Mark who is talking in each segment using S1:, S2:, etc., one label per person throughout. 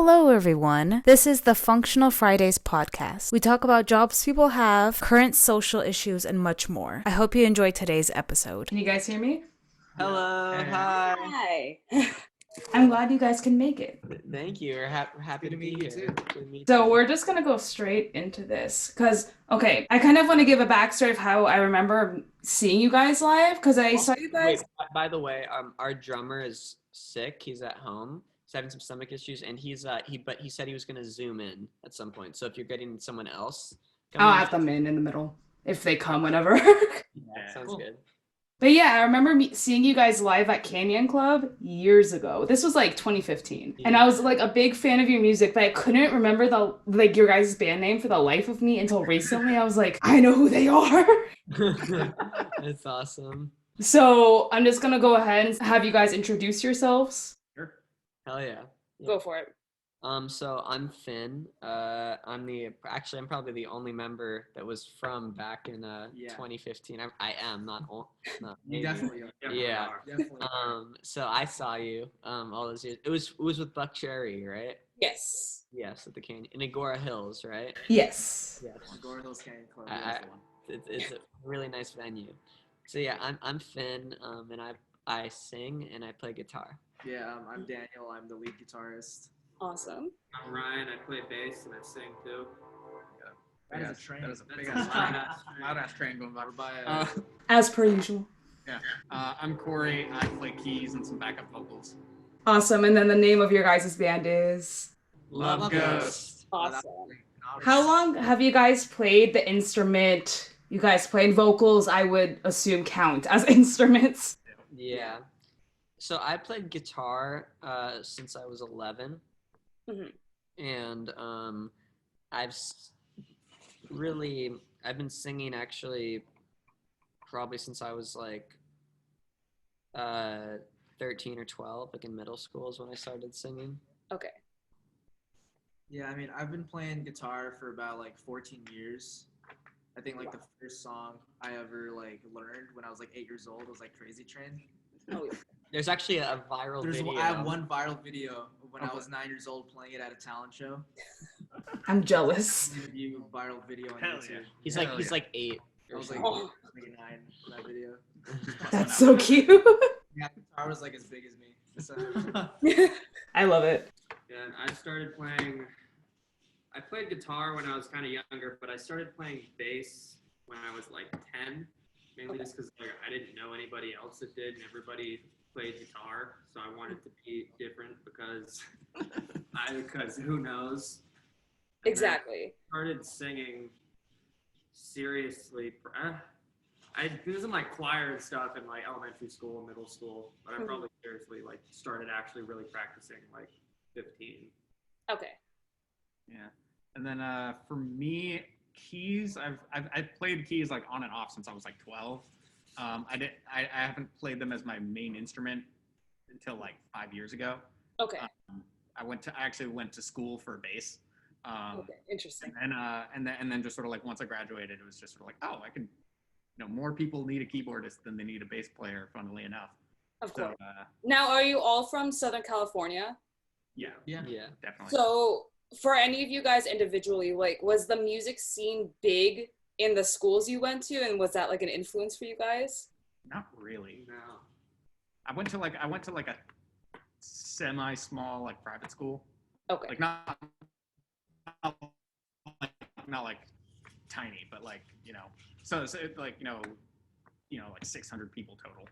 S1: Hello, everyone. This is the Functional Fridays podcast. We talk about jobs people have, current social issues, and much more. I hope you enjoyed today's episode. Can you guys hear me?
S2: Hello, hi.
S3: Hi.
S1: I'm glad you guys can make it.
S2: Thank you. We're happy to be here. Good to meet
S1: So
S2: you.
S1: we're just going to go straight into this because, okay, I kind of want to give a backstory of how I remember seeing you guys live because I saw you guys.
S2: Wait, by the way, our drummer is sick. He's at home. He's having some stomach issues, and he said he was gonna zoom in at some point. So if you're getting someone else,
S1: I'll add them in the middle if they come whenever.
S2: Yeah, sounds
S3: Cool.
S2: good.
S1: But yeah, I remember seeing you guys live at Canyon Club years ago. This was like 2015. And I was like a big fan of your music, but I couldn't remember your guys' band name for the life of me until recently. I was like, I know who they are.
S2: That's awesome.
S1: So I'm just gonna go ahead and have you guys introduce yourselves.
S2: Hell yeah.
S3: Go for it.
S2: So I'm Finn. I'm probably the only member that was from back in 2015. I am not
S4: You
S2: maybe.
S4: definitely are.
S2: Yeah.
S4: Definitely are.
S2: So I saw you all those years. It was with Buck Cherry, right?
S3: Yes.
S2: Yes, at the Canyon in Agora Hills, right?
S1: Yes.
S2: Yes.
S4: Agora Hills Canyon Club.
S2: I-
S4: That's the one.
S2: It's a really nice venue. So yeah, I'm Finn, and I sing and I play guitar.
S4: Yeah, I'm Daniel. I'm the lead guitarist.
S3: Awesome.
S5: I'm Ryan. I play bass and I sing too.
S4: That is a train.
S6: That is a
S5: That's
S6: big
S5: a
S6: ass
S5: train.
S6: loud ass train going by.
S4: We're by
S1: As per usual.
S6: I'm Corey. I play keys and some backup vocals.
S1: Awesome. And then the name of your guys' band is?
S6: Love Ghost.
S3: Awesome.
S1: How long have you guys played the instrument? You guys played vocals, I would assume count as instruments.
S2: Yeah. So I played guitar since I was 11,
S3: Mhm.
S2: and I've been singing actually probably since I was like 13 or 12, like in middle school is when I started singing.
S3: Okay.
S4: Yeah, I mean, I've been playing guitar for about like 14 years. I think like the first song I ever like learned when I was like 8 years old was like Crazy Train.
S3: Oh, yeah.
S2: There's actually a viral video.
S4: I have one viral video of when I was 9 years old playing it at a talent show.
S1: I'm jealous.
S4: View viral video on
S6: Hell
S4: YouTube.
S6: yeah.
S2: He's
S6: Hell
S2: like 8.
S4: I was like,
S3: Oh.
S4: like 9 in that video.
S1: That's so cute.
S4: Yeah, guitar was like as big as me. So,
S1: I love it.
S5: Yeah, and I started playing. I played guitar when I was kind of younger, but I started playing bass when I was like 10, mainly just because like I didn't know anybody else that did, and everybody played guitar, so I wanted to be different because who knows? And I
S3: Exactly.
S5: started singing seriously. I did some like choir and stuff in like elementary school and middle school, but I
S3: Mhm.
S5: probably seriously like started actually really practicing like 15.
S3: Okay.
S6: Yeah. And then for me, keys. I've played keys like on and off since I was like 12. I haven't played them as my main instrument until like 5 years ago.
S3: Okay.
S6: I actually went to school for bass.
S3: Okay. Interesting.
S6: And then just sort of like once I graduated, it was just sort of like, oh, I can, more people need a keyboardist than they need a bass player, funnily enough.
S3: Of
S6: So
S3: course. Now, are you all from Southern California?
S6: yeah,
S4: yeah.
S2: Yeah.
S6: definitely.
S3: So, for any of you guys individually, like, was the music scene big in the schools you went to, and was that like an influence for you guys?
S6: Not really.
S5: No.
S6: I went to like a semi-small like private school,
S3: Okay.
S6: like not like tiny, but like so it, like like 600 people total.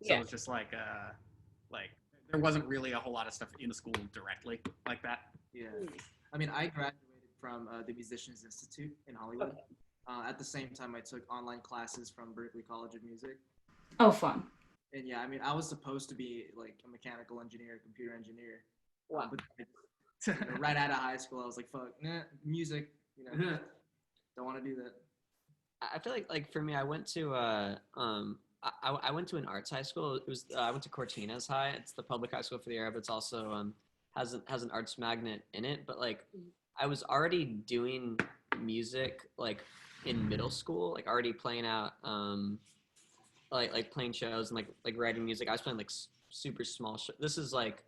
S6: So
S3: Yeah.
S6: it's just like there wasn't really a whole lot of stuff in the school directly like that.
S4: Yeah. I mean, I graduated from the Musicians Institute in Hollywood.
S3: Okay.
S4: At the same time, I took online classes from Berklee College of Music.
S1: Oh, fun.
S4: And yeah, I mean, I was supposed to be like a mechanical engineer, computer engineer.
S3: Wow.
S4: But right out of high school, I was like, fuck, nah, music, don't want to do that.
S2: I feel like for me, I went to I went to an arts high school. It was I went to Cortines High. It's the public high school for the area, but it's also has an arts magnet in it. But like I was already doing music like in middle school, like already playing out like playing shows and like writing music. I was playing like super small. This is like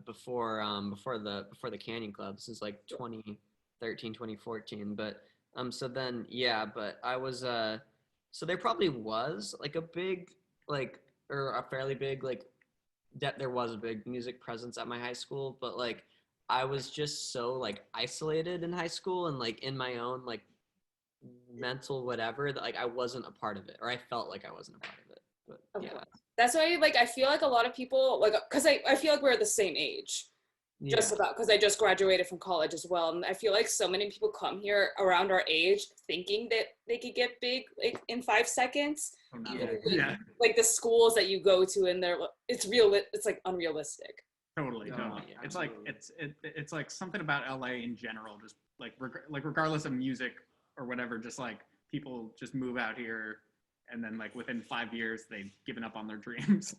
S2: before the Canyon Club. This is like 2013, 2014. But so then yeah, but I was so there probably was like a big like or a fairly big like there was a big music presence at my high school, but like I was just so like isolated in high school and like in my own like mental whatever that like I wasn't a part of it, or I felt like I wasn't a part of it. But
S3: Of
S2: yeah,
S3: course. That's why, like, I feel like a lot of people, like, because I feel like we're the same age, just
S2: yeah,
S3: about, because I just graduated from college as well. And I feel like so many people come here around our age thinking that they could get big, like, in 5 seconds.
S6: Oh, no.
S2: Yeah.
S6: Yeah.
S3: Like, the schools that you go to, and it's real, it's like unrealistic.
S6: Totally.
S4: No,
S6: Totally.
S2: yeah,
S6: It's like it's like something about LA in general. Just like regardless of music or whatever, just like people just move out here, and then like within 5 years they've given up on their dreams.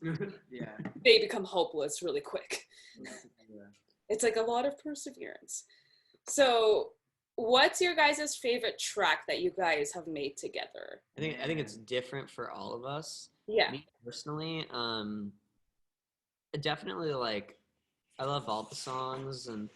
S4: Yeah.
S3: They become hopeless really quick.
S4: Yeah.
S3: It's like a lot of perseverance. So, what's your guys' favorite track that you guys have made together?
S2: I think it's different for all of us.
S3: Yeah.
S2: Me personally, definitely like I love all the songs, and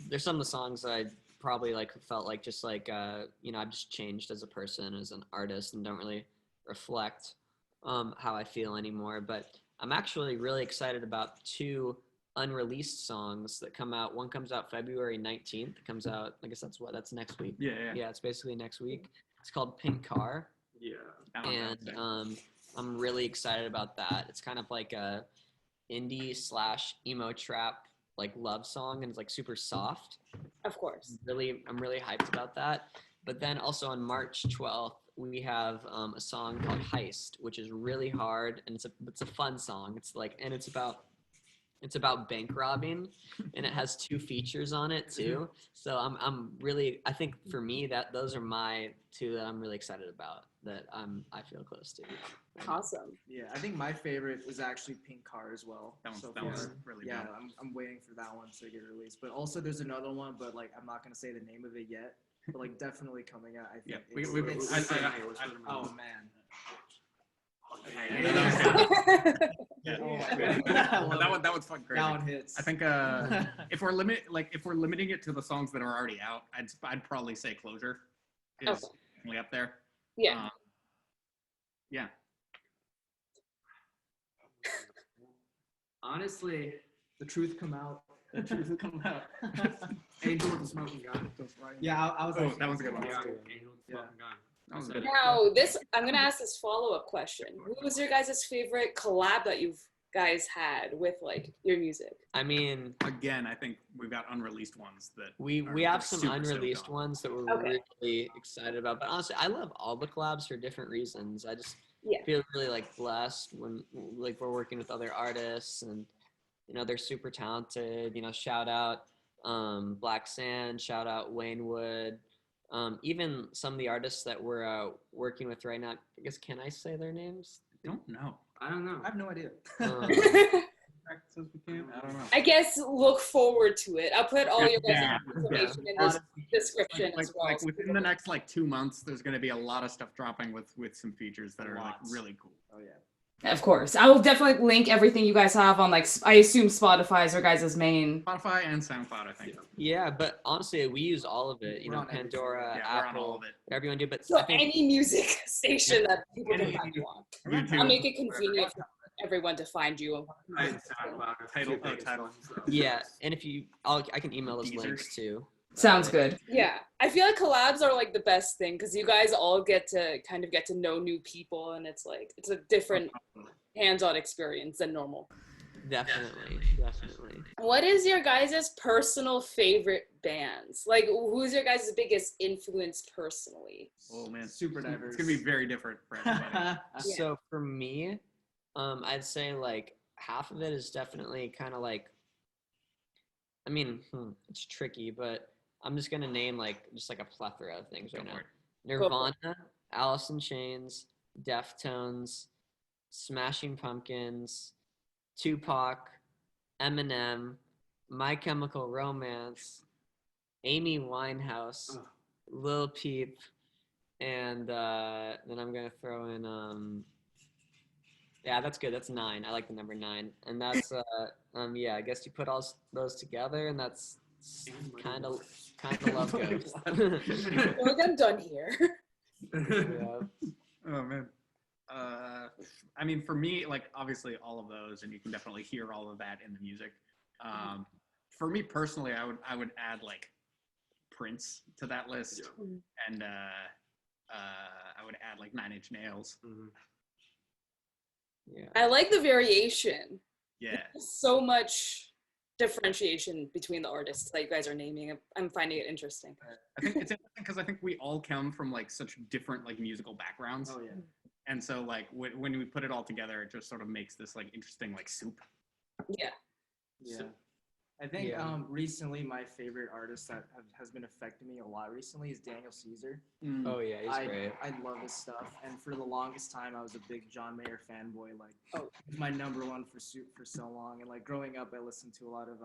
S2: there's some of the songs that I probably like felt like just like I've just changed as a person, as an artist, and don't really reflect how I feel anymore. But I'm actually really excited about two unreleased songs that come out. One comes out February 19th. It comes out, I guess that's next week.
S6: Yeah.
S2: Yeah, it's basically next week. It's called Pink Car,
S5: Yeah.
S2: and I'm really excited about that. It's kind of like a indie / emo trap like love song, and it's like super soft.
S3: Of course.
S2: I'm really hyped about that. But then also on March 12th we have a song called Heist, which is really hard, and it's a fun song. It's about bank robbing, and it has 2 features on it too. So I think for me that those are my 2 that I'm really excited about, that I feel close to.
S3: Awesome.
S4: Yeah, I think my favorite is actually Pink Car as well.
S6: That
S4: so
S6: one's
S4: far.
S6: really
S4: Yeah,
S6: dope.
S4: I'm waiting for that one to get released. But also there's another one, but like I'm not gonna say the name of it yet. But like definitely coming out. I think.
S6: Yeah,
S4: Oh man.
S6: Yeah.
S4: Oh,
S6: That one's fucking crazy.
S4: That one hits.
S6: I think if we're limiting it to the songs that are already out, I'd probably say Closure is
S3: Okay.
S6: definitely up there.
S3: Yeah.
S6: Yeah.
S5: Honestly,
S4: The Truth Come Out.
S6: The truth will come out.
S5: Angel with the Smoking Gun.
S4: Yeah, I was.
S6: Oh, that was a good one.
S5: Yeah,
S4: Yeah.
S5: Angel with the Smoking Gun.
S6: That was good.
S3: Now, I'm gonna ask this follow-up question. Who was your guys' favorite collab that you've guys had with like your music?
S2: I mean,
S6: Again, I think we've got unreleased ones that
S2: we
S6: are
S2: have some
S6: super stoked
S2: unreleased
S6: on.
S2: ones that we're
S3: Okay.
S2: really excited about. But honestly, I love all the collabs for different reasons. I just
S3: Yeah.
S2: feel really like blessed when like we're working with other artists, and they're super talented. Shout out Black Sand, shout out Wayne Wood. Even some of the artists that we're working with right now, I guess, can I say their names?
S6: I don't know.
S5: I don't know.
S4: I have no idea.
S2: Um,
S6: Says we can't. I don't know.
S3: I guess look forward to it. I'll put all your guys'
S6: Yeah.
S3: information in the description as well.
S6: Like within the next like 2 months, there's going to be a lot of stuff dropping with some features that are like
S4: Lots.
S6: really cool.
S4: Oh yeah.
S1: Of course. I will definitely link everything you guys have on, like, I assume Spotify is your guys' main.
S6: Spotify and SoundCloud, I think.
S2: yeah, but honestly, we use all of it.
S4: We're on everything.
S2: Pandora,
S6: Yeah, we're on all
S2: Apple,
S6: of it.
S2: whatever you want to do. But
S3: So
S2: I think
S3: any music station that people can
S6: Any-
S3: find you on.
S6: YouTube.
S3: I'll make it convenient for everyone to find you.
S5: And SoundCloud are the
S6: Title-
S5: two biggest
S6: title.
S5: ones, though.
S2: yeah, and if I can email those
S6: Deezer.
S2: links too.
S1: Sounds good.
S3: Yeah, I feel like collabs are like the best thing because you guys all get to know new people, and it's a different hands-on experience than normal.
S2: Definitely.
S3: What is your guys' personal favorite bands? Like, who's your guys' biggest influence personally?
S6: Oh man,
S4: Super diverse.
S6: It's gonna be very different for everybody.
S2: So for me, I'd say like half of it is definitely kind of like, I mean, it's tricky, but I'm just gonna name like just like a plethora of things right
S6: Go
S2: now.
S6: for it.
S2: Nirvana, Alice in Chains, Deftones, Smashing Pumpkins, Tupac, Eminem, My Chemical Romance, Amy Winehouse,
S5: Ugh.
S2: Lil Peep, and then I'm gonna throw in Yeah, that's good. That's 9. I like the number 9, and that's yeah. I guess you put all those together, and that's kind of love ghost.
S3: I feel like I'm done here.
S2: Yeah.
S6: Oh man. I mean, for me, like obviously all of those, and you can definitely hear all of that in the music. For me personally, I would add like Prince to that list, and I would add like 9 Inch Nails.
S2: Yeah.
S3: I like the variation.
S6: Yeah.
S3: There's so much differentiation between the artists that you guys are naming. I'm finding it interesting.
S6: I think it's interesting because I think we all come from like such different like musical backgrounds.
S4: Oh yeah.
S6: And so like when we put it all together, it just sort of makes this like interesting like soup.
S3: Yeah.
S4: Yeah. I think
S2: Yeah.
S4: Recently my favorite artist that has been affecting me a lot recently is Daniel Caesar.
S2: Oh yeah, he's great.
S4: I love his stuff, and for the longest time I was a big John Mayer fanboy. Like, he's my number one for so long. And like growing up, I listened to a lot of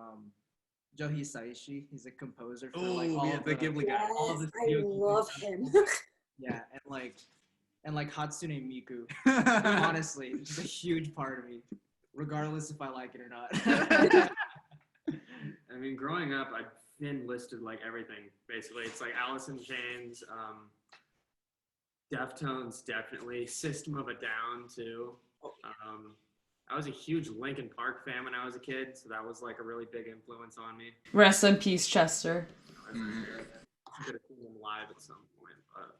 S4: Joe Hisaishi. He's a composer for like all of
S6: the Ghibli guy.
S4: all of the
S3: I
S4: studio
S3: love
S4: Ghibli
S3: him.
S4: stuff. Yeah, and like Hatsune Miku. Honestly, it's just a huge part of me, regardless if I like it or not.
S5: I mean, growing up, I've been listed like everything. Basically, it's like Alice in Chains, Deftones, definitely, System of a Down too. I was a huge Linkin Park fan when I was a kid, so that was like a really big influence on me.
S1: Rest in peace, Chester.
S5: I could have seen them live at some point, but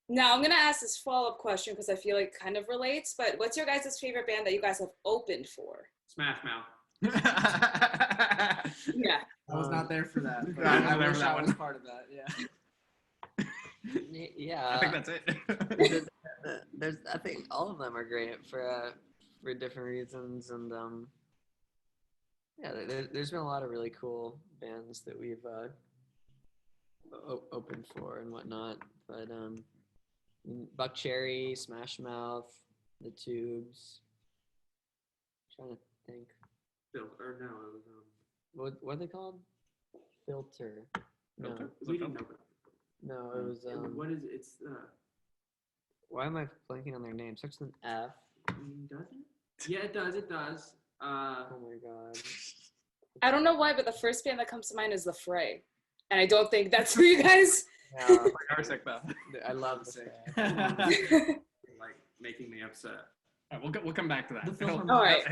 S3: Now I'm gonna ask this follow-up question because I feel like it kind of relates. But what's your guys' favorite band that you guys have opened for?
S5: Smash Mouth.
S3: Yeah.
S4: I was not there for that. But
S6: I was
S4: I
S6: there
S4: wish
S6: for that
S4: I was
S6: one.
S4: part of that. Yeah.
S2: Yeah.
S6: I think that's it.
S2: There's I think all of them are great for different reasons, and yeah, there's been a lot of really cool bands that we've opened for and whatnot, but Buck Cherry, Smash Mouth, The Tubes. I'm trying to think.
S5: Or no, it was
S2: What are they called? Filter. No,
S5: Filter? We didn't know.
S2: no, it was
S5: What is it? It's
S2: Why am I blanking on their name? Starts with an F.
S5: does it? Yeah, it does. It does.
S2: Oh my god.
S3: I don't know why, but the first band that comes to mind is The Fray, and I don't think that's who you guys.
S2: Yeah,
S6: Are sick though.
S2: I love this.
S5: like making me upset.
S6: All right, we'll come back to that.
S3: All right.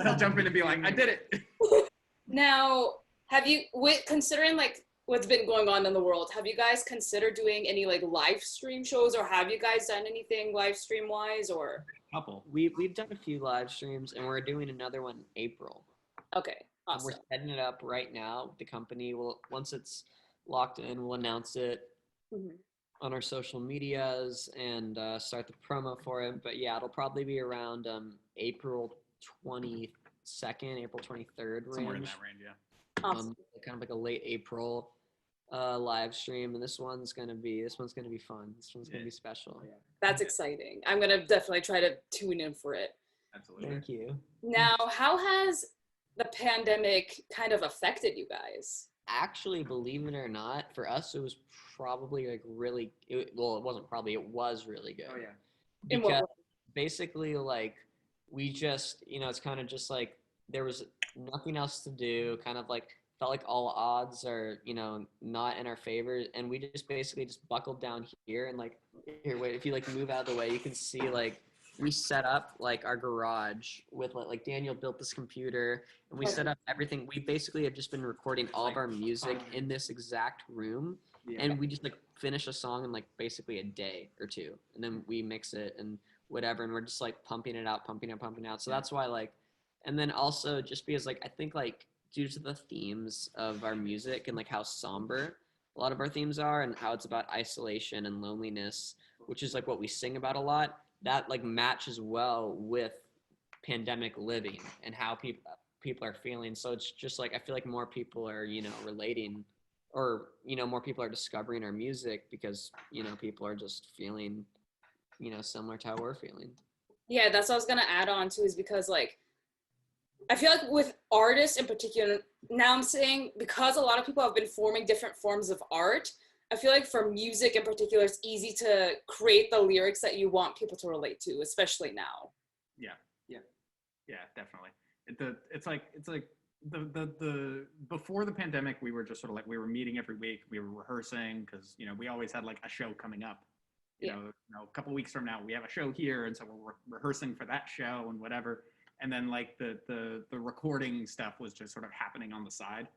S6: He'll jump in and be like, I did it.
S3: Now, have you, considering like what's been going on in the world, have you guys considered doing any like live stream shows, or have you guys done anything live stream wise, or?
S6: Couple.
S2: We've done a few live streams, and we're doing another one in April.
S3: Okay,
S2: And
S3: awesome.
S2: we're setting it up right now. The company will, once it's locked in, we'll announce it
S3: Mhm.
S2: on our social medias and start the promo for it. But yeah, it'll probably be around April 22nd, April 23rd range.
S6: Somewhere in that range, yeah.
S3: Awesome.
S2: Kind of like a late April live stream, and this one's gonna be fun. This one's gonna be special.
S3: That's exciting. I'm gonna definitely try to tune in for it.
S6: Absolutely.
S2: Thank you.
S3: Now, how has the pandemic kind of affected you guys?
S2: Actually, believe it or not, for us it was probably like really. Well, it wasn't probably. It was really good.
S4: Oh yeah.
S3: In what
S2: Because
S3: way?
S2: basically, like, we just, it's kind of just like there was nothing else to do. Kind of like felt like all odds are, not in our favor, and we just basically just buckled down here and like, here, wait, if you like move out of the way, you can see like we set up like our garage with like Daniel built this computer, and we set up everything. We basically have just been recording all of our music in this exact room.
S4: Yeah.
S2: And we just like finish a song in like basically a day or two, and then we mix it and whatever, and we're just like pumping it out. So that's why like, and then also just because like I think like due to the themes of our music and like how somber a lot of our themes are, and how it's about isolation and loneliness, which is like what we sing about a lot, that like matches well with pandemic living and how people are feeling. So it's just like I feel like more people are relating, or more people are discovering our music because people are just feeling similar to how we're feeling.
S3: Yeah, that's what I was gonna add on to, is because like I feel like with artists in particular, now I'm saying because a lot of people have been forming different forms of art, I feel like for music in particular, it's easy to create the lyrics that you want people to relate to, especially now.
S6: Yeah, definitely. It's like the before the pandemic, we were just sort of like we were meeting every week, we were rehearsing because we always had like a show coming up. A couple weeks from now we have a show here, and so we're rehearsing for that show and whatever. And then like the recording stuff was just sort of happening on the side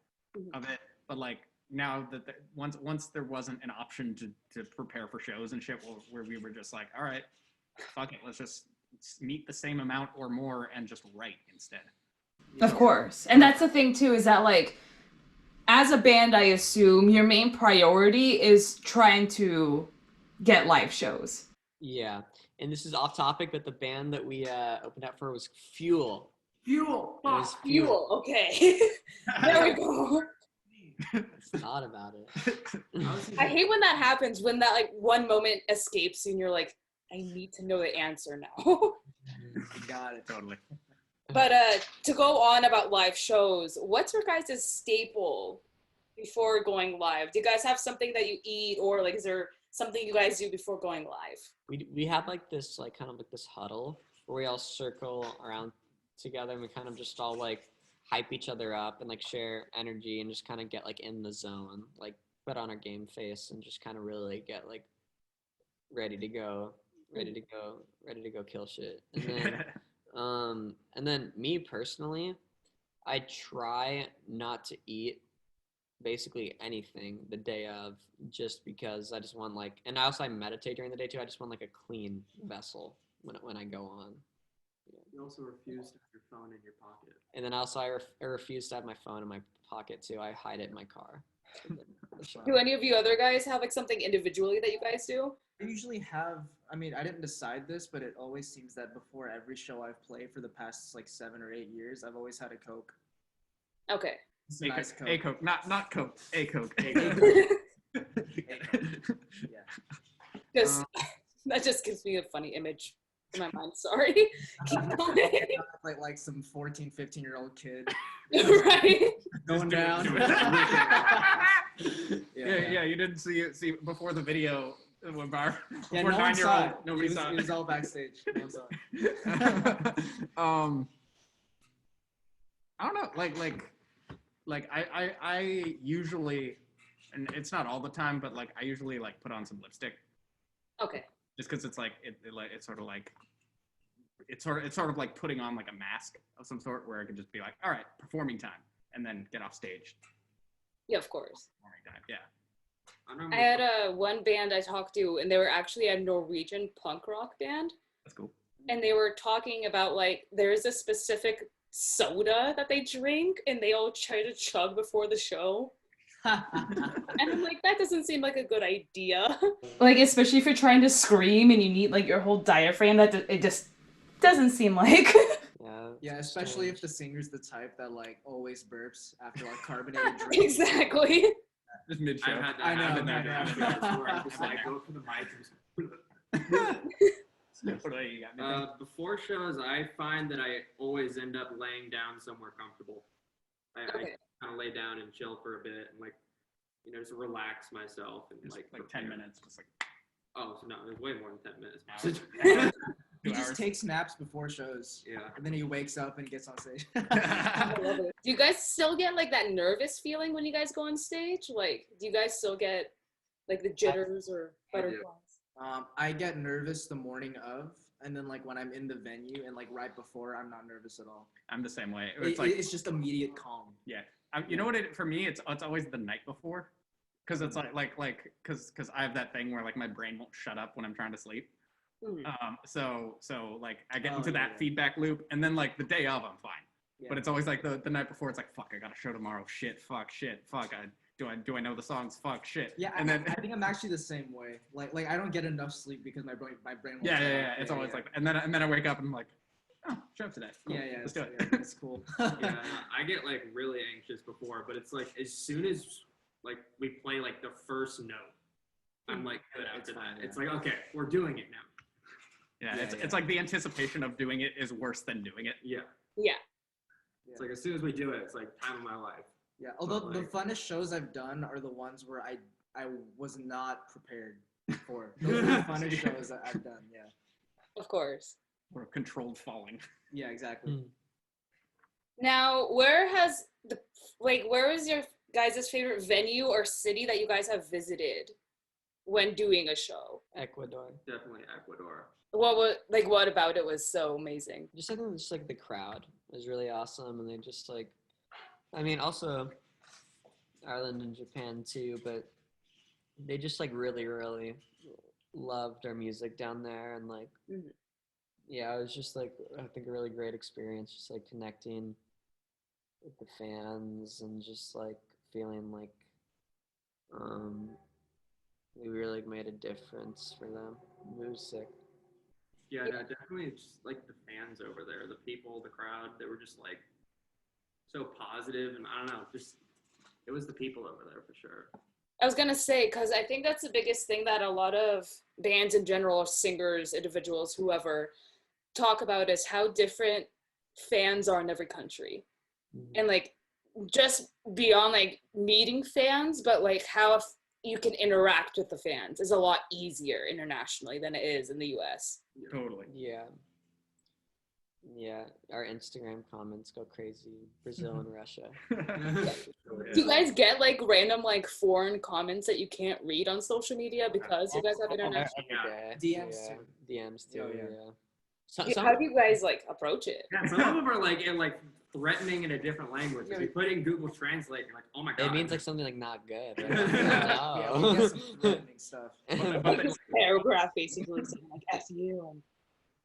S6: of it. But like now that once there wasn't an option to prepare for shows and shit, where we were just like, all right, fuck it, let's just meet the same amount or more and just write instead.
S1: Of course. And that's the thing too, is that like as a band, I assume your main priority is trying to get live shows.
S2: Yeah, and this is off topic, but the band that we opened up for was Fuel.
S4: Fuel.
S2: It was
S3: Fuel. Okay. There we go.
S2: Thought about it.
S3: I hate when that happens, when that like one moment escapes you and you're like, I need to know the answer now.
S4: Got it.
S6: Totally.
S3: But to go on about live shows, what's your guys' staple before going live? Do you guys have something that you eat, or like is there something you guys do before going live?
S2: We had like this like kind of like this huddle where we all circle around together and we kind of just all like hype each other up and like share energy and just kind of get like in the zone, like put on our game face and just kind of really get like ready to go kill shit. And then me personally, I try not to eat basically anything the day of, just because I just want like, and I meditate during the day too. I just want like a clean vessel when I go on. Yeah.
S5: You also refuse to have your phone in your pocket.
S2: And then also I refuse to have my phone in my pocket too. I hide it in my car.
S3: Do any of you other guys have like something individually that you guys do?
S4: I usually have, I mean, I didn't decide this, but it always seems that before every show I've played for the past like 7 or 8 years, I've always had a Coke.
S3: Okay.
S4: It's a nice Coke.
S6: A Coke, not Coke. A Coke. A
S4: A
S6: Coke.
S4: Coke. Yeah.
S3: Just that just gives me a funny image in my mind. Sorry. Keep going.
S4: Like some 14, 15-year-old kid
S3: Right?
S4: going down.
S6: Yeah, you didn't see before the video. Before
S4: Yeah, no one
S6: 9-year-old,
S4: saw it.
S6: nobody saw
S4: It
S6: it.
S4: was all backstage. No one saw it.
S6: I don't know, like I usually, and it's not all the time, but like I usually like put on some lipstick,
S3: Okay.
S6: just because it's like it's sort of like it's sort of like putting on like a mask of some sort, where I could just be like, all right, performing time, and then get off stage.
S3: Yeah, of course.
S6: Performing time, yeah.
S3: I had one band I talked to, and they were actually a Norwegian punk rock band.
S6: That's cool.
S3: And they were talking about like there's a specific soda that they drink, and they all try to chug before the show. And I'm like, that doesn't seem like a good idea.
S1: Like, especially if you're trying to scream and you need like your whole diaphragm, it just doesn't seem like.
S4: Yeah, especially if the singer's the type that like always burps after like carbonated drinks.
S3: Exactly.
S6: Just mid-show.
S5: I've had that.
S4: I know,
S5: I've been
S4: I
S5: there.
S4: know.
S5: I've been there. Where I'm just like, go for the mic and just
S6: What do you got?
S5: before shows, I find that I always end up laying down somewhere comfortable. I
S3: Okay.
S5: kind of lay down and chill for a bit and like, just relax myself and
S6: Just
S5: like
S6: like 10
S5: prepare.
S6: minutes, just like.
S5: Oh, so no, it was way more than 10 minutes.
S6: Hours.
S4: He
S6: 2
S4: just
S6: hours.
S4: takes naps before shows.
S5: Yeah.
S4: And then he wakes up and gets on stage.
S3: I love it. Do you guys still get like that nervous feeling when you guys go on stage? Like, do you guys still get like the jitters or
S5: I do.
S3: butterflies?
S4: I get nervous the morning of, and then like when I'm in the venue and like right before, I'm not nervous at all.
S6: I'm the same way.
S4: It's just immediate calm.
S6: Yeah. You know what for me, it's always the night before, because it's because I have that thing where like my brain won't shut up when I'm trying to sleep. So like I get into that feedback loop, and then like the day of I'm fine.
S4: Yeah.
S6: But it's always like the night before, it's like, fuck, I got a show tomorrow. Shit, fuck, do I know the songs? Fuck, shit.
S4: Yeah,
S6: and then
S4: I think I'm actually the same way. Like I don't get enough sleep because my brain won't
S6: yeah.
S4: shut up.
S6: It's always like, and then I wake up and I'm like, oh, show today. Cool.
S4: Yeah,
S6: Let's do it.
S4: yeah, it's cool.
S5: Yeah, I get like really anxious before, but it's like as soon as like we play like the first note, I'm like good after that. It's like, okay, we're doing it now.
S6: Yeah,
S4: Yeah,
S6: it's like the anticipation of doing it is worse than doing it.
S5: Yeah.
S3: Yeah.
S5: It's like as soon as we do it, it's like time of my life.
S4: Yeah, although
S5: But,
S4: the
S5: like-
S4: funnest shows I've done are the ones where I was not prepared for. Those are the funnest shows that I've done. Yeah.
S3: Of course.
S6: Or controlled falling.
S4: Yeah, exactly.
S3: Now, where is your guys' favorite venue or city that you guys have visited when doing a show?
S2: Ecuador.
S5: Definitely Ecuador.
S3: What about it was so amazing?
S2: Just I think just like the crowd was really awesome, and they just like, I mean, also Ireland and Japan too, but they just like really, really loved our music down there, and like,
S3: Mhm.
S2: yeah, it was just like I think a really great experience, just like connecting with the fans and just like feeling like um we really made a difference for them. It was sick.
S5: Yeah, no, definitely just like the fans over there, the people, the crowd, they were just like so positive, and I don't know, just it was the people over there for sure.
S3: I was gonna say, because I think that's the biggest thing that a lot of bands in general, or singers, individuals, whoever, talk about is how different fans are in every country. And like just beyond like meeting fans, but like how you can interact with the fans is a lot easier internationally than it is in the US.
S6: Totally.
S2: Yeah. Yeah, our Instagram comments go crazy. Brazil and Russia.
S3: Do you guys get like random like foreign comments that you can't read on social media because you guys have international?
S2: Every day.
S4: DMs
S2: Yeah.
S4: too.
S2: DMs too.
S4: Oh, yeah.
S2: Yeah. So,
S3: How do you guys like approach it?
S5: Yeah, some of them are like threatening in a different language. If you put in Google Translate, you're like, oh my god.
S2: it means like something like not good. Right?
S4: Yeah, we
S2: Oh.
S4: get some threatening stuff.
S6: But
S3: This paragraph basically saying like F you, and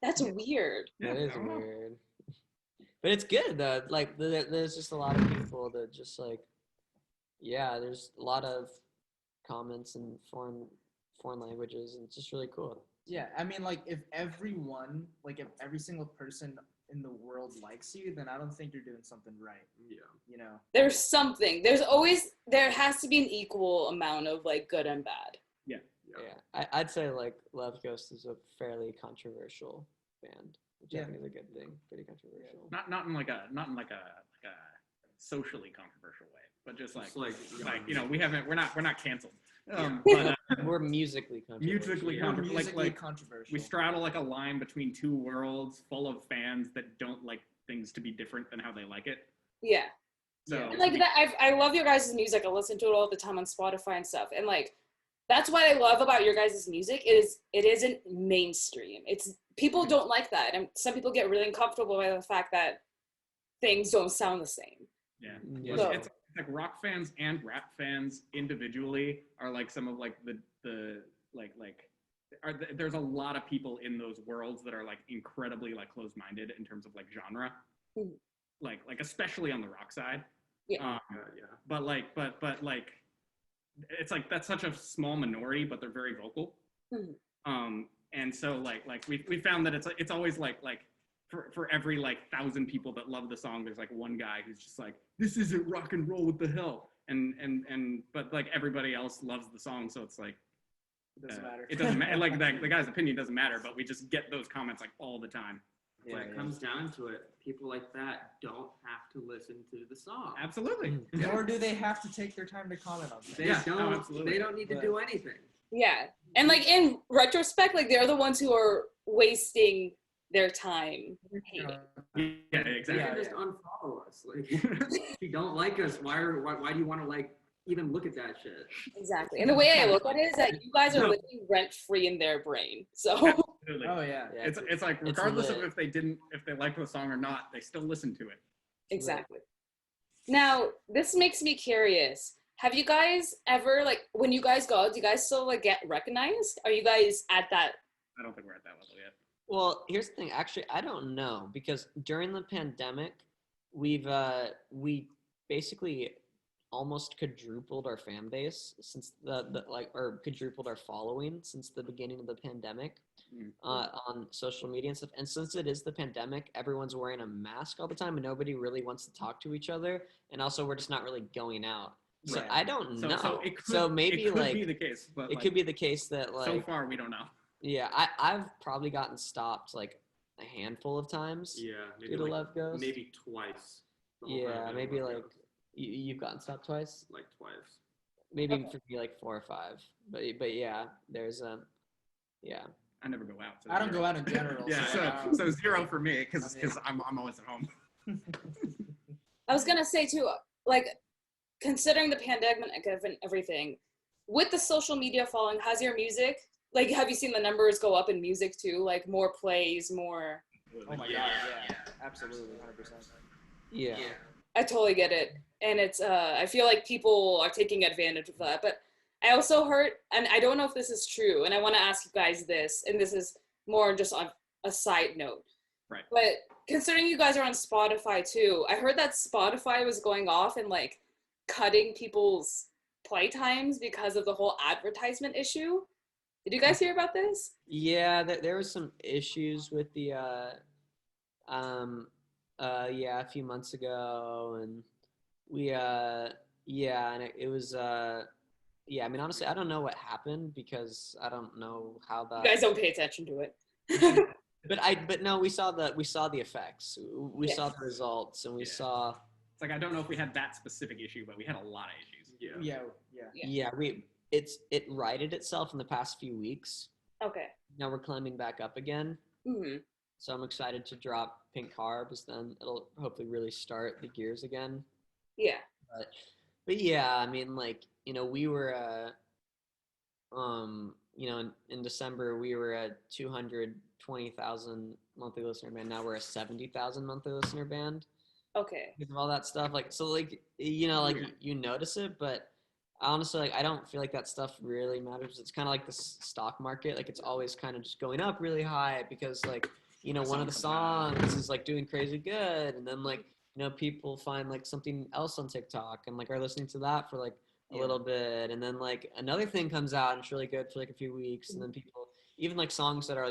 S3: that's weird.
S2: That is
S6: I don't know.
S2: weird. But it's good though. Like there's just a lot of people that just like, yeah. There's a lot of comments in foreign languages, and it's just really cool.
S4: Yeah, I mean, like, if every single person in the world likes you, then I don't think you're doing something right,
S5: Yeah.
S4: you know?
S3: There has to be an equal amount of like good and bad.
S2: Yeah, I'd say like Love Ghost is a fairly controversial band, which I think is a good thing. Pretty controversial.
S6: not in like a socially controversial way, but just like
S5: Just like,
S6: you know, we're not canceled.
S2: We're musically controversial.
S6: Musically
S2: Yeah.
S6: controversial.
S4: Musically controversial.
S6: We straddle like a line between two worlds full of fans that don't like things to be different than how they like it.
S3: Yeah.
S6: So
S3: And like that, I love your guys' music. I listen to it all the time on Spotify and stuff. And like, that's what I love about your guys' music is it isn't mainstream. It's people don't like that, and some people get really uncomfortable by the fact that things don't sound the same.
S6: yeah.
S2: Yeah.
S3: So-
S6: It's like rock fans and rap fans individually are like some of like the there's a lot of people in those worlds that are like incredibly like closed-minded in terms of like genre,
S3: Mhm.
S6: like especially on the rock side.
S3: Yeah.
S5: yeah.
S6: But like it's like that's such a small minority, but they're very vocal.
S3: Mhm.
S6: And so like we found that it's always like for every like 1,000 people that love the song, there's like one guy who's just like, this isn't rock and roll, what the hell? And but like everybody else loves the song, so it's like
S4: It doesn't matter.
S6: It doesn't matter. Like the guy's opinion doesn't matter, but we just get those comments like all the time.
S5: When it comes down to it, people like that don't have to listen to the song.
S6: Absolutely.
S4: Nor do they have to take their time to comment on
S5: They
S4: things.
S6: Yeah,
S5: don't.
S6: absolutely.
S5: They don't need to do anything.
S3: Yeah. And like in retrospect, like they're the ones who are wasting their time hating.
S6: Yeah, exactly.
S5: They can just unfollow us. Like, if you don't like us, why do you want to like even look at that shit?
S3: Exactly. And the way I look at it is that you guys are living rent free in their brain. So
S6: Absolutely.
S4: Oh yeah.
S2: Yeah,
S6: It's like
S2: it's
S6: regardless of
S2: lit.
S6: if they liked the song or not, they still listen to it.
S3: exactly. Now, this makes me curious. Have you guys ever like when you guys go, do you guys still like get recognized? Are you guys at that?
S6: I don't think we're at that level yet.
S2: Well, here's the thing. Actually, I don't know because during the pandemic, we basically almost quadrupled our fan base since or quadrupled our following since the beginning of the pandemic on social media and stuff. And since it is the pandemic, everyone's wearing a mask all the time and nobody really wants to talk to each other. And also, we're just not really going out. So
S6: Right.
S2: I don't know.
S6: So it could,
S2: So maybe
S6: it could
S2: like
S6: be the case, but
S2: it
S6: like,
S2: could be the case that like
S6: so far we don't know.
S2: yeah, I've probably gotten stopped like a handful of times.
S5: Yeah, maybe
S2: Due to
S5: like,
S2: Love Ghost?
S5: maybe twice. the whole
S2: Yeah,
S5: time I've been
S2: maybe
S5: on Love
S2: like
S5: Ghost.
S2: you've gotten stopped twice.
S5: Like twice.
S2: Maybe
S3: Okay.
S2: for me like 4 or 5. But yeah, there's yeah.
S6: I never go out. So
S4: I don't
S6: zero.
S4: go out in general.
S6: Yeah,
S4: so,
S6: so 0 for me because I'm always at home.
S3: I was gonna say too, like, considering the pandemic and everything, with the social media following, has your music, like, have you seen the numbers go up in music too? Like, more plays, more.
S4: Oh my god, yeah, absolutely, 100%.
S2: Yeah.
S3: I totally get it. And it's, I feel like people are taking advantage of that. But I also heard, and I don't know if this is true, and I want to ask you guys this, and this is more just on a side note.
S6: Right.
S3: But considering you guys are on Spotify too, I heard that Spotify was going off and like cutting people's play times because of the whole advertisement issue. Did you guys hear about this?
S2: Yeah, there was some issues with the a few months ago, and we and it was I mean, honestly, I don't know what happened because I don't know how
S3: You
S2: that.
S3: guys don't pay attention to it.
S2: But no, we saw the effects. We
S3: Yes.
S2: saw the results, and we
S6: Yeah.
S2: saw.
S6: It's like I don't know if we had that specific issue, but we had a lot of issues.
S5: Yeah.
S3: Yeah.
S2: It righted itself in the past few weeks.
S3: Okay.
S2: Now we're climbing back up again.
S3: Hmm.
S2: So I'm excited to drop Pink Carbs. Then it'll hopefully really start the gears again.
S3: Yeah.
S2: But yeah, I mean, like, we were in December we were at 220,000 monthly listener band. Now we're a 70,000 monthly listener band.
S3: Okay.
S2: Because of all that stuff, like, so, like, like, you notice it, but honestly, like, I don't feel like that stuff really matters. It's kind of like the stock market. Like, it's always kind of just going up really high because, like, one of the songs is like doing crazy good, and then, like, people find like something else on TikTok and like are listening to that for like a little bit, and then like another thing comes out and it's really good for like a few weeks, and then people, even like songs that are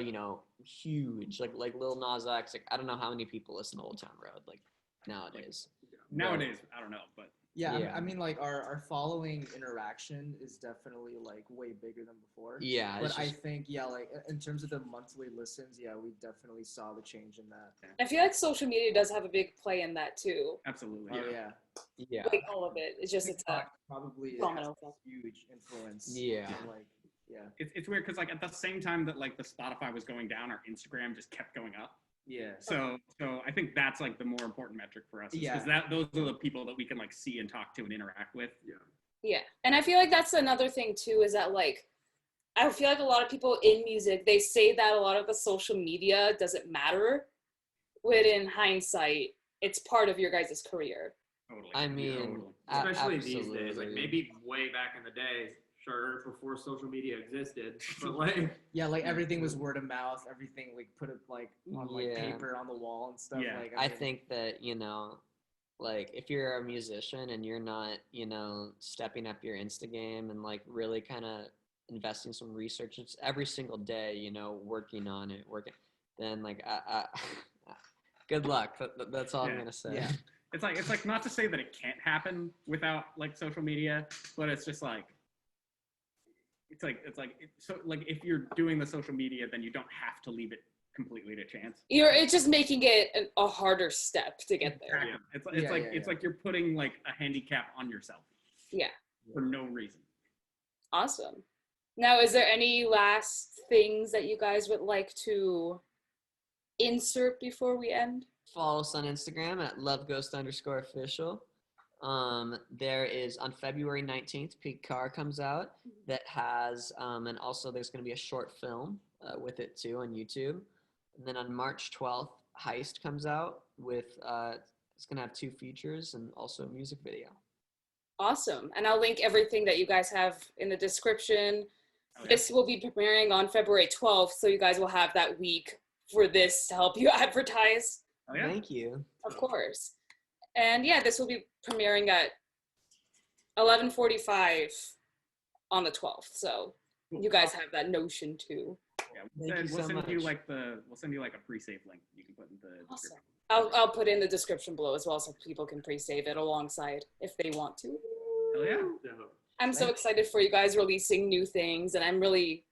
S2: huge, like Lil Nas X, like I don't know how many people listen to Old Town Road like nowadays.
S6: Nowadays, I don't know, but
S4: Yeah, I mean, like our following interaction is definitely like way bigger than before.
S2: Yeah,
S4: But I think, like in terms of the monthly listens, we definitely saw the change in that.
S3: I feel like social media does have a big play in that too.
S6: absolutely.
S4: Oh yeah,
S2: yeah,
S3: Like all of it. It's just, it's a
S4: TikTok probably has
S3: domino
S4: a
S3: effect.
S4: huge influence.
S2: Yeah.
S4: on, like
S6: It's weird because like at the same time that like the Spotify was going down, our Instagram just kept going up.
S4: yeah.
S6: So I think that's like the more important metric for us.
S4: Yeah.
S6: Because those are the people that we can like see and talk to and interact with.
S3: Yeah. And I feel like that's another thing too, is that like, I feel like a lot of people in music, they say that a lot of the social media doesn't matter, when in hindsight, it's part of your guys' career.
S6: Totally.
S2: I mean,
S6: Totally.
S5: Especially these days, like
S2: absolutely.
S5: maybe way back in the day, sure, before social media existed, but like
S4: Like everything was word of mouth. Everything like put it like on like
S2: Yeah.
S4: paper on the wall and stuff.
S6: Yeah.
S4: Like
S2: I
S4: mean,
S2: think that, like if you're a musician and you're not, stepping up your Insta game and like really kind of investing some research, it's every single day, working on it, then like, good luck. That's all I'm
S6: Yeah.
S2: gonna say.
S4: Yeah.
S6: It's like not to say that it can't happen without like social media, but it's just like so like if you're doing the social media, then you don't have to leave it completely to chance.
S3: It's just making it a harder step to get there.
S6: Exactly. It's like you're putting like a handicap on yourself.
S3: Yeah.
S6: For no reason.
S3: Awesome. Now, is there any last things that you guys would like to insert before we end?
S2: Follow us on Instagram at loveghost_official. There is on February 19th, Peak Car comes out that has, and also there's going to be a short film with it too on YouTube. And then on March 12th, Heist comes out with, it's going to have 2 features and also a music video.
S3: Awesome. And I'll link everything that you guys have in the description.
S6: Oh, yeah.
S3: This will be premiering on February 12th, so you guys will have that week for this to help you advertise.
S6: Oh, yeah.
S2: Thank you.
S3: Of course. And yeah, this will be premiering at 11:45 on the 12th. So you guys have that notion too.
S6: Yeah,
S2: Thank you
S6: we'll
S2: so
S6: send you
S2: much.
S6: we'll send you like a pre-save link you can put in the
S3: Awesome.
S6: description.
S3: I'll put in the description below as well so people can pre-save it alongside if they want to.
S6: Hell yeah.
S3: I'm so excited for you guys releasing new things, and I'm really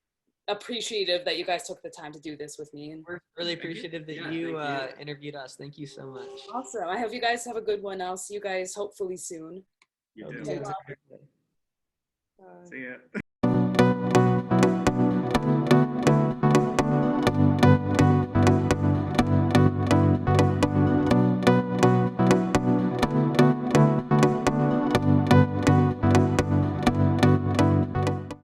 S3: appreciative that you guys took the time to do this with me. And
S2: We're really appreciative that
S5: Yeah,
S2: you
S5: thank you.
S2: interviewed us. Thank you so much.
S3: awesome. I hope you guys have a good one. I'll see you guys hopefully soon.
S6: You
S2: Hope
S6: too.
S2: you guys have a good day.
S6: See ya.